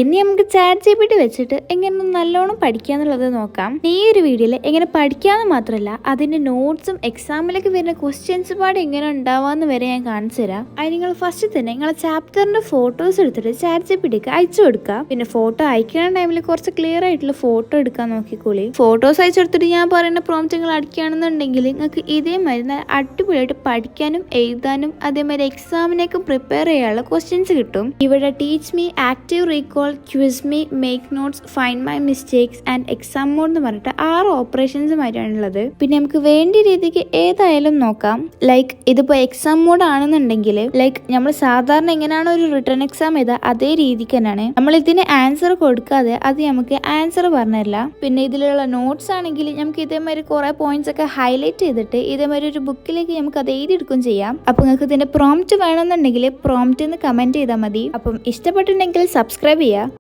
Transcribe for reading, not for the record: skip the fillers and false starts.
ഇനി നമുക്ക് chat GPT വെച്ചിട്ട് എങ്ങനെ നല്ലോണം പഠിക്കാന്നുള്ളത് നോക്കാം. ഈ ഒരു വീഡിയോയിൽ എങ്ങനെ പഠിക്കാന്ന് മാത്രമല്ല അതിന്റെ നോട്ട്സും എക്സാമിലേക്ക് വരുന്ന ക്വസ്റ്റ്യൻസ് പാട് എങ്ങനെ ഉണ്ടാവാന്ന് വരെ ഞാൻ കാണിച്ചു തരാം. അത് നിങ്ങൾ ഫസ്റ്റ് തന്നെ നിങ്ങളെ ചാപ്റ്ററിന്റെ ഫോട്ടോസ് എടുത്തിട്ട് ചാറ്റ് ജിപിടിക്ക് അയച്ചു കൊടുക്കുക. പിന്നെ ഫോട്ടോ അയക്കുന്ന ടൈമിൽ കുറച്ച് ക്ലിയർ ആയിട്ടുള്ള ഫോട്ടോ എടുക്കാൻ നോക്കിക്കോളി. ഫോട്ടോസ് അയച്ചെടുത്തിട്ട് ഞാൻ പറയുന്ന പ്രോംപ്റ്റ് നിങ്ങൾ അടിക്കുകയാണെന്നുണ്ടെങ്കിൽ നിങ്ങൾക്ക് ഇതേമാതിരി നല്ല അടിപൊളിയായിട്ട് പഠിക്കാനും എഴുതാനും അതേമാതിരി എക്സാമിനേക്കും പ്രിപ്പയർ ചെയ്യാനുള്ള ക്വസ്റ്റ്യൻസ് കിട്ടും. ഇവിടെ teach me, active recall, quiz me, make notes, find my mistakes and exam mode എന്ന് പറഞ്ഞിട്ട് 6 ഓപ്പറേഷൻസുമായിട്ടാണുള്ളത്. പിന്നെ നമുക്ക് വേണ്ട രീതിക്ക് ഏതായാലും നോക്കാം. ലൈക്ക് ഇതിപ്പോ എക്സാം മോഡ് ആണെന്നുണ്ടെങ്കിൽ ലൈക്ക് നമ്മൾ സാധാരണ എങ്ങനെയാണോ ഒരു റിട്ടേൺ എക്സാം ചെയ്താൽ അതേ രീതിക്ക് തന്നെയാണ്. നമ്മൾ ഇതിന് ആൻസർ കൊടുക്കാതെ അത് നമുക്ക് ആൻസർ പറഞ്ഞില്ല. പിന്നെ ഇതിലുള്ള നോട്ട്സ് ആണെങ്കിൽ നമുക്ക് ഇതേമാതിരി കുറെ പോയിന്റ്സ് ഒക്കെ ഹൈലൈറ്റ് ചെയ്തിട്ട് ഇതേമാതിരി ഒരു ബുക്കിലേക്ക് നമുക്ക് അത് എഴുതിയെടുക്കുകയും ചെയ്യാം. അപ്പൊ നിങ്ങൾക്ക് ഇതിന്റെ പ്രോംപ്റ്റ് വേണമെന്നുണ്ടെങ്കിൽ പ്രോംപ്റ്റ് എന്ന് കമന്റ് ചെയ്താൽ മതി. അപ്പം ഇഷ്ടപ്പെട്ടിട്ടുണ്ടെങ്കിൽ സബ്സ്ക്രൈബ് ചെയ്യുക.